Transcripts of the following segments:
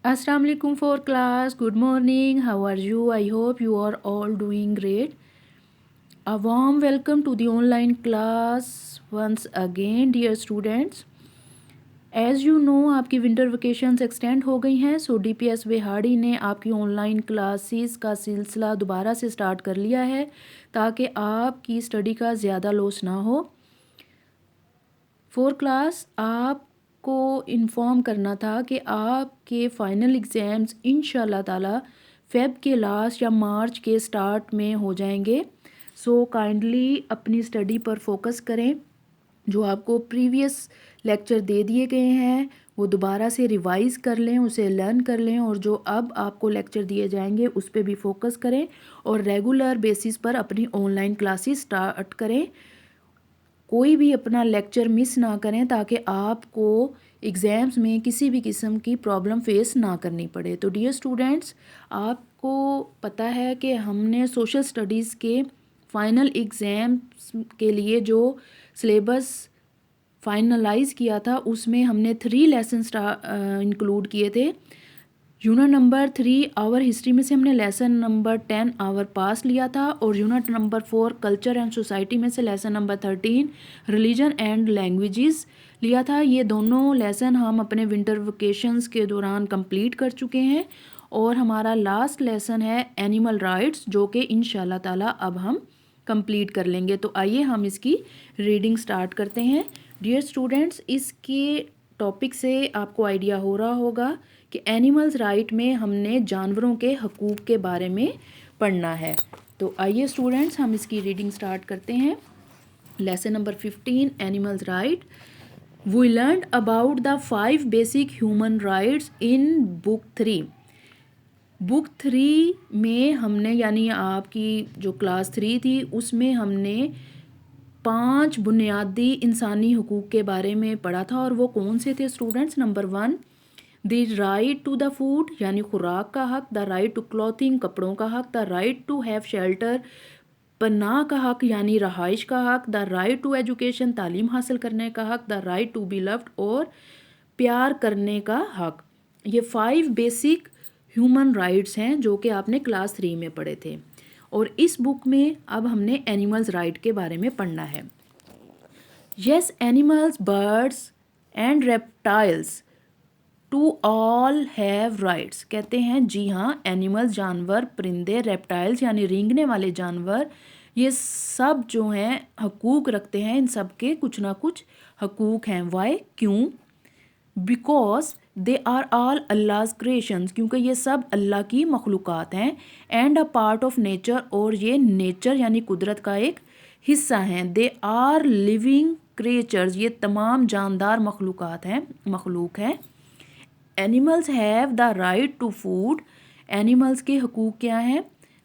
Assalamu alaikum for class. Good morning. How are you? I hope you are all doing great. A warm welcome to the online class once again, dear students. As you know, आपकी winter vacations extend हो गई हैं, सो DPS बेहाड़ी ने आपकी online classes का सिलसिला दोबारा से स्टार्ट कर लिया है ताकि आपकी स्टडी का ज़्यादा लॉस ना हो। फोर क्लास आपको इन्फॉर्म करना था कि आपके फ़ाइनल एग्ज़ाम्स इंशाल्लाह ताला फ़ेब के लास्ट या मार्च के स्टार्ट में हो जाएंगे। सो काइंडली अपनी स्टडी पर फोकस करें। जो आपको प्रीवियस लेक्चर दे दिए गए हैं वो दोबारा से रिवाइज़ कर लें, उसे लर्न कर लें और जो अब आपको लेक्चर दिए जाएंगे उस पर भी फोकस करें और रेगुलर बेसिस पर अपनी ऑनलाइन क्लासेस स्टार्ट करें। कोई भी अपना लेक्चर मिस ना करें ताकि आपको एग्ज़ाम्स में किसी भी किस्म की प्रॉब्लम फेस ना करनी पड़े। तो डियर स्टूडेंट्स, आपको पता है कि हमने सोशल स्टडीज़ के फ़ाइनल एग्ज़ाम्स के लिए जो सिलेबस फाइनलाइज़ किया था उसमें हमने 3 लेसन इंक्लूड किए थे। यूनिट नंबर 3 आवर हिस्ट्री में से हमने लेसन नंबर 10 आवर पास लिया था और unit number 4 culture and society में से lesson number 13 religion and languages लिया था। ये दोनों लेसन हम अपने विंटर वेकेशंस के दौरान कंप्लीट कर चुके हैं और हमारा लास्ट लेसन है एनिमल राइट्स, जो कि इंशाल्लाह ताला अब हम कंप्लीट कर लेंगे। तो आइए हम इसकी रीडिंग स्टार्ट करते हैं। डियर स्टूडेंट्स, इसके टॉपिक से आपको आइडिया हो रहा होगा कि एनिमल्स राइट में हमने जानवरों के हकूक़ के बारे में पढ़ना है। तो आइए स्टूडेंट्स, हम इसकी रीडिंग स्टार्ट करते हैं। Lesson number 15 animals right. We learn about the 5 basic human rights in book 3। Book 3 में हमने, यानी आपकी जो क्लास 3 थी उसमें हमने 5 बुनियादी इंसानी हकूक़ के बारे में पढ़ा था और वो कौन से थे students? Number 1 the right to the food यानी खुराक का हक, द राइट टू क्लॉथिंग कपड़ों का हक, the right to have shelter पनाह का हक यानी रहाइश का हक, द राइट टू एजुकेशन तालीम हासिल करने का हक, the right to be loved और प्यार करने का हक। ये 5 बेसिक ह्यूमन राइट्स हैं जो कि आपने क्लास 3 में पढ़े थे और इस बुक में अब हमने एनिमल्स राइट के बारे में पढ़ना है। Yes, animals, birds and reptiles too all have rights. कहते हैं जी हाँ, एनिमल्स जानवर, परिंदे, रेप्टाइल्स यानी रेंगने वाले जानवर, ये सब जो हैं हकूक़ रखते हैं। इन सब के कुछ ना कुछ हकूक़ हैं। वाई? क्यों? Because they are all Allah's creations, क्योंकि ये सब अल्लाह की मखलूक़ात हैं। And a part of nature, और ये नेचर यानी कुदरत का एक हिस्सा हैं। दे आर लिविंग क्रिएचर्स, ये तमाम जानदार मखलूक हैं। Animals have the right to food, animals के हकूक़ क्या हैं?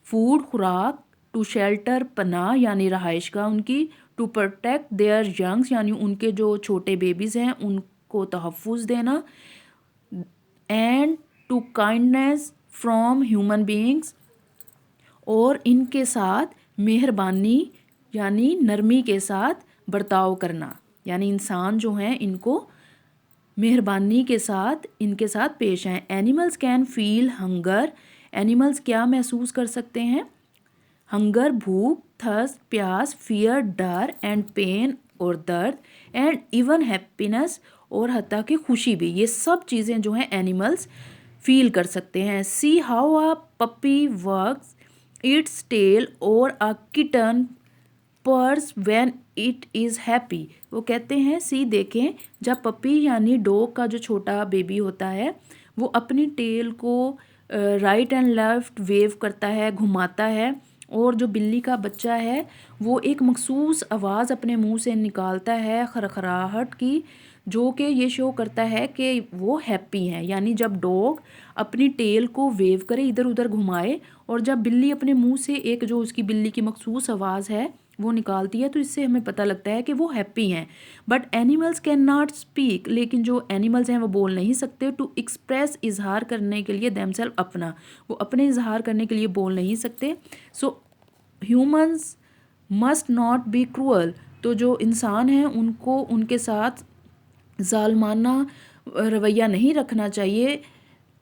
फूड खुराक, टू शेल्टर पनाह यानी रहाइश का उनकी, टू प्रोटेक्ट देयर यंग्स यानी उनके जो छोटे बेबीज़ हैं उनको तहफ़्फ़ुज़ देना, and to kindness from human beings, और इनके साथ मेहरबानी यानी नरमी के साथ बर्ताव करना, यानी इंसान जो हैं इनको मेहरबानी के साथ इनके साथ पेश आएँ। Animals can feel hunger, animals क्या महसूस कर सकते हैं? हंगर भूख, थर्स्ट प्यास, फियर डर, एंड पेन और दर्द, एंड इवन हैप्पीनेस और हत्ता कि खुशी भी। ये सब चीज़ें जो हैं एनिमल्स फील कर सकते हैं। See how a puppy works its tail or a kitten purrs when it is happy. वो कहते हैं सी, देखें, जब पपी यानी डॉग का जो छोटा बेबी होता है वो अपनी टेल को राइट एंड लेफ़्ट वेव करता है, घुमाता है, और जो बिल्ली का बच्चा है वो एक मखसूस आवाज़ अपने मुंह से निकालता है खरखराहट की, जो कि ये शो करता है कि वो हैप्पी हैं। यानी जब डॉग अपनी टेल को वेव करे, इधर उधर घुमाए, और जब बिल्ली अपने मुंह से एक जो उसकी बिल्ली की मखसूस आवाज़ है वो निकालती है, तो इससे हमें पता लगता है कि वो हैप्पी हैं। But animals can not speak, लेकिन जो एनिमल्स हैं वो बोल नहीं सकते। टू एक्सप्रेस, इजहार करने के लिए, देमसेल्फ अपना, वो अपने इजहार करने के लिए बोल नहीं सकते। So humans must not be cruel, तो जो इंसान हैं उनको उनके साथ जालमाना रवैया नहीं रखना चाहिए।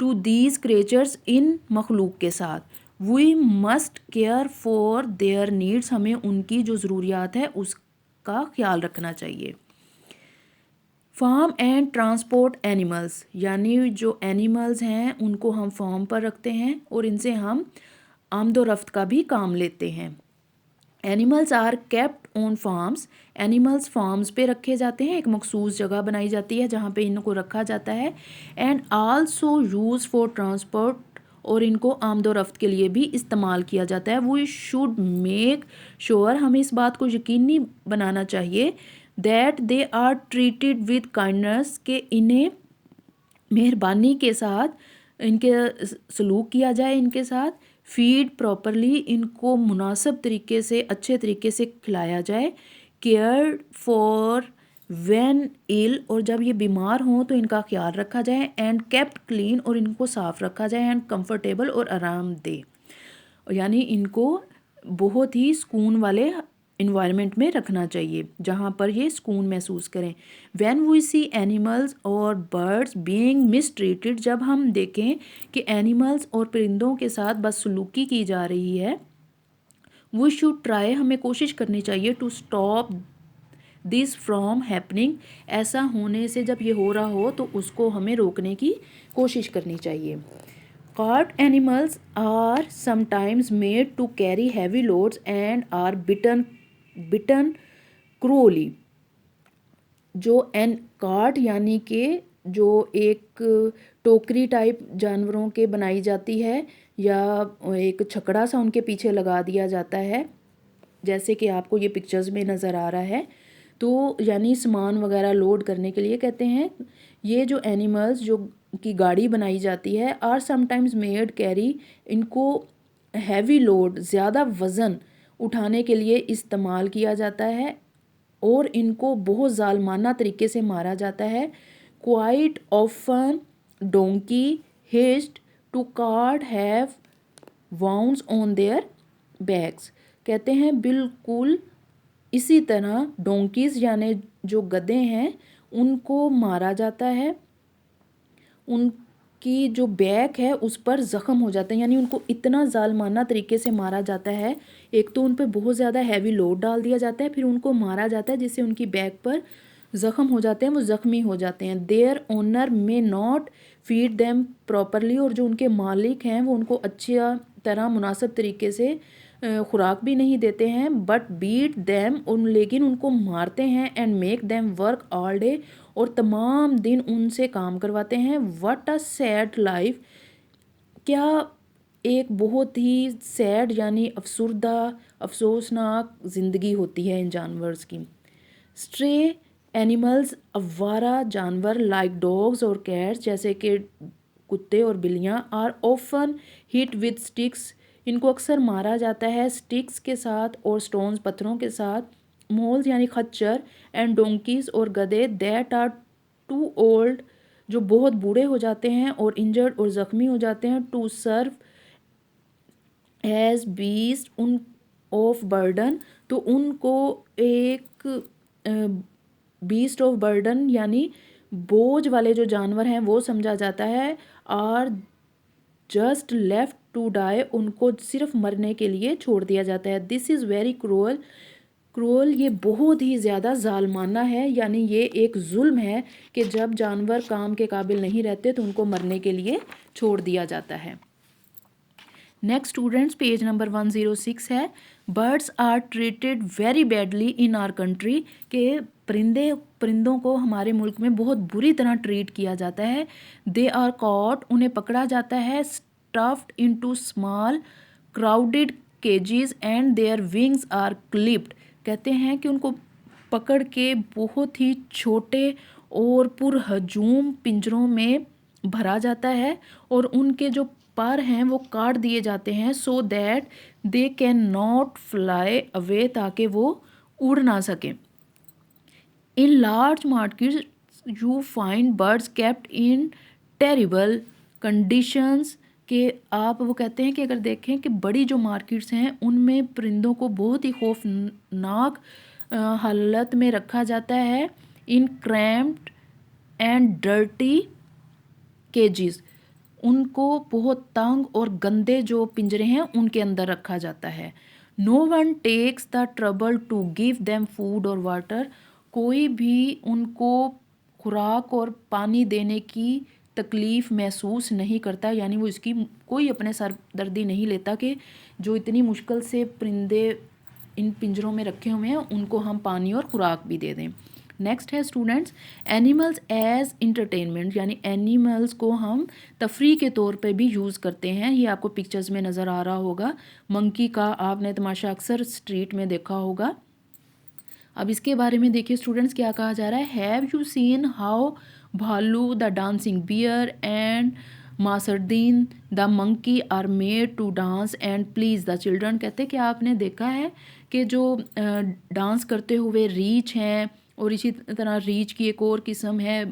टू दीज क्रिएचर्स इन मखलूक के साथ। We must care for their needs, हमें उनकी जो ज़रूरियात है उसका ख्याल रखना चाहिए। फार्म एंड ट्रांसपोर्ट एनिमल्स, यानी जो एनिमल्स हैं उनको हम फार्म पर रखते हैं और इनसे हम आमदोरफ्त का भी काम लेते हैं। Animals are kept on farms, animals farms पे रखे जाते हैं, एक मखसूस जगह बनाई जाती है जहाँ पे इनको रखा जाता है। And also use for transport, और इनको आमदोरफ्त के लिए भी इस्तेमाल किया जाता है। वी शुड मेक श्योर, हमें इस बात को यकीनी बनाना चाहिए that they are treated with kindness, के इन्हें मेहरबानी के साथ इनके सलूक किया जाए इनके साथ। फीड प्रॉपरली, इनको मुनासिब तरीके से अच्छे तरीके से खिलाया जाए। केयर फॉर व्हेन इल, और जब ये बीमार हों तो इनका ख्याल रखा जाए। एंड केप्ट क्लीन, और इनको साफ़ रखा जाए। एंड कंफर्टेबल, और आरामदेह, यानी इनको बहुत ही सुकून वाले इन्वायरमेंट में रखना चाहिए जहाँ पर ये सुकून महसूस करें। व्हेन वी सी एनिमल्स और बर्ड्स बीइंग मिसट्रीटेड, जब हम देखें कि एनिमल्स और परिंदों के साथ बदसलूकी की जा रही है, वी शुड ट्राई, हमें कोशिश करनी चाहिए to stop this from happening, ऐसा होने से जब ये हो रहा हो तो उसको हमें रोकने की कोशिश करनी चाहिए। Cart animals are sometimes made to carry heavy loads and are bitten cruelly। जो कार्ट यानी कि जो एक टोकरी टाइप जानवरों के बनाई जाती है, या एक छकड़ा सा उनके पीछे लगा दिया जाता है, जैसे कि आपको ये पिक्चर्स में नज़र आ रहा है। तो यानी सामान वगैरह लोड करने के लिए कहते हैं। ये जो एनिमल्स जो की गाड़ी बनाई जाती है, आर समटाइम्स मेड कैरी, इनको हैवी लोड, ज़्यादा वज़न उठाने के लिए इस्तेमाल किया जाता है, और इनको बहुत जालमाना तरीके से मारा जाता है। Quite often donkey used to cart have wounds on their backs, कहते हैं बिल्कुल इसी तरह डोंकीज यानी जो गधे हैं उनको मारा जाता है, उनकी जो बैक है उस पर ज़ख़म हो जाते हैं, यानी उनको इतना जालमाना तरीके से मारा जाता है। एक तो उन पर बहुत ज़्यादा हैवी लोड डाल दिया जाता है, फिर उनको मारा जाता है जिससे उनकी बैक पर ज़ख़म हो जाते हैं, वो ज़ख्मी हो जाते हैं। Their owner may not feed them properly, और जो उनके मालिक हैं वो उनको अच्छी तरह मुनासिब तरीके से खुराक भी नहीं देते हैं। बट बीट देम, लेकिन उनको मारते हैं। And make them work all day, और तमाम दिन उनसे काम करवाते हैं। व्हाट अ सैड लाइफ, क्या एक बहुत ही सैड यानी अफसुर्दा अफसोसनाक ज़िंदगी होती है इन जानवर्स की। स्ट्रे एनिमल्स, अवारा जानवर लाइक डॉग्स और कैट्स, जैसे कि कुत्ते और बिल्लियाँ, are often hit with sticks, इनको अक्सर मारा जाता है स्टिक्स के साथ और स्टोन्स पत्थरों के साथ। मोल्स यानी खच्चर, एंड डोंकीज और गधे दैट आर टू ओल्ड, जो बहुत बूढ़े हो जाते हैं और इंजर्ड और ज़ख्मी हो जाते हैं, टू सर्व एज बीस्ट उन ऑफ बर्डन, तो उनको एक बीस्ट ऑफ बर्डन यानी बोझ वाले जो जानवर हैं वो समझा जाता है। Are just left to die, उनको सिर्फ मरने के लिए छोड़ दिया जाता है। दिस इज़ वेरी क्रूअल, ये बहुत ही ज़्यादा जालमाना है, यानी ये एक जुल्म है कि जब जानवर काम के काबिल नहीं रहते तो उनको मरने के लिए छोड़ दिया जाता है। नेक्स्ट स्टूडेंट्स, पेज नंबर 106 है। Birds are treated very badly in our country, के परिंदों को हमारे मुल्क में बहुत बुरी तरह ट्रीट किया जाता है। दे आर कॉट, उन्हें पकड़ा जाता है। Stuffed into small crowded cages and their wings are clipped, कहते हैं कि उनको पकड़ के बहुत ही छोटे और पुरहजूम पिंजरों में भरा जाता है, और उनके जो पर हैं वो काट दिए जाते हैं, so that they can not fly away, ताकि वो उड़ ना सकें। In large markets you find birds kept in terrible conditions, के आप वो कहते हैं कि अगर देखें कि बड़ी जो मार्केट्स हैं उनमें परिंदों को बहुत ही खौफनाक हालत में रखा जाता है। इन क्रैम्प्ड एंड डर्टी केजेस, उनको बहुत तंग और गंदे जो पिंजरे हैं उनके अंदर रखा जाता है। No one takes the trouble to give them food और वाटर, कोई भी उनको खुराक और पानी देने की तकलीफ़ महसूस नहीं करता, यानी वो इसकी कोई अपने सर दर्दी नहीं लेता कि जो इतनी मुश्किल से परिंदे इन पिंजरों में रखे हुए हैं उनको हम पानी और खुराक भी दे दें। नेक्स्ट है स्टूडेंट्स एनिमल्स एज इंटरटेनमेंट, यानी एनिमल्स को हम तफरी के तौर पे भी यूज़ करते हैं। ये आपको पिक्चर्स में नज़र आ रहा होगा, मंकी का आपने तमाशा अक्सर स्ट्रीट में देखा होगा। अब इसके बारे में देखिए स्टूडेंट्स क्या कहा जा रहा है। Have you seen how Bhalu the dancing bear and Masardeen the monkey are made to dance and please the children, कहते कि आपने देखा है कि जो डांस करते हुए रीछ हैं और इसी तरह रीछ की एक और किस्म है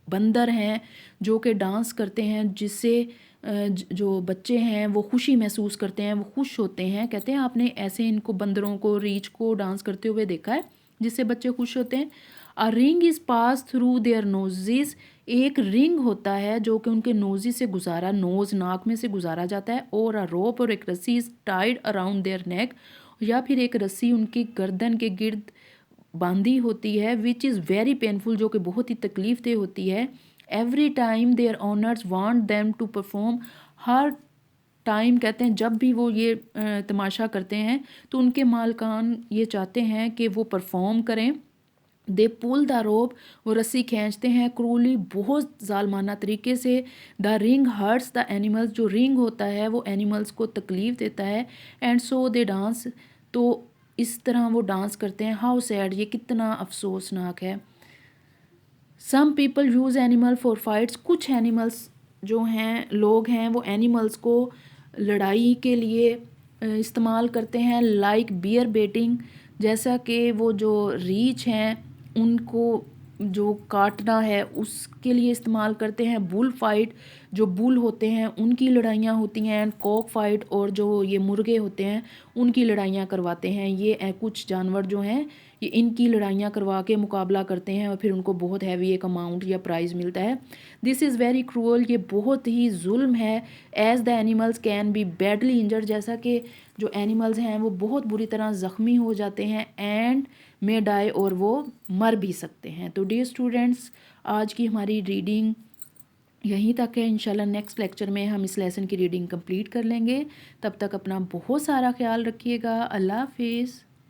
बंदर हैं जो कि डांस करते हैं, जिससे जो बच्चे हैं वो खुशी महसूस करते हैं, वो खुश होते हैं। कहते हैं आपने ऐसे इनको बंदरों को रीछ को डांस करते हुए देखा है जिससे बच्चे खुश होते हैं। A ring is pass through their noses, एक रिंग होता है जो कि उनके नोज़ी से गुजारा, नोज़ नाक में से गुजारा जाता है। और अ रोप, और एक रस्सी is tied around their neck, या फिर एक रस्सी उनकी गर्दन के गिर्द बांधी होती है, विच इज़ वेरी पेनफुल, जो कि बहुत ही तकलीफ दे होती है। Every time their owners want them to perform, हर टाइम कहते हैं जब भी वो ये तमाशा करते हैं तो उनके मालकान ये चाहते हैं कि वो परफॉर्म करें। दे पुल द रोप, वो रस्सी खींचते हैं, क्रूली, बहुत जालमाना तरीके से। The ring hertz the animals, जो रिंग होता है वो एनिमल्स को तकलीफ़ देता है। एंड सो दे डांस, तो इस तरह वो डांस करते हैं। हाउ सैड, ये कितना अफसोसनाक है। Some people use animal for fights, कुछ एनिमल्स जो हैं, लोग हैं, वो एनिमल्स को लड़ाई के लिए इस्तेमाल करते हैं। लाइक बियर बेटिंग, जैसा कि वो जो रीछ हैं उनको जो काटना है उसके लिए इस्तेमाल करते हैं। बुल फाइट, जो बुल होते हैं उनकी लड़ाइयाँ होती हैं। एंड कॉक फाइट, और जो ये मुर्गे होते हैं उनकी लड़ाइयाँ करवाते हैं। ये कुछ जानवर जो हैं ये इनकी लड़ाइयाँ करवा के मुकाबला करते हैं और फिर उनको बहुत हैवी एक अमाउंट या प्राइज़ मिलता है। दिस इज़ वेरी क्रूअल, ये बहुत ही जुल्म है। As the animals can be badly injured, जैसा कि जो एनिमल्स हैं वो बहुत बुरी तरह ज़ख्मी हो जाते हैं। एंड मे डाई, और वो मर भी सकते हैं। तो डियर स्टूडेंट्स, आज की हमारी रीडिंग यहीं तक है। इंशाल्लाह नेक्स्ट लेक्चर में हम इस लेसन की रीडिंग कंप्लीट कर लेंगे। तब तक अपना बहुत सारा ख्याल रखिएगा। अल्लाह हाफिज़।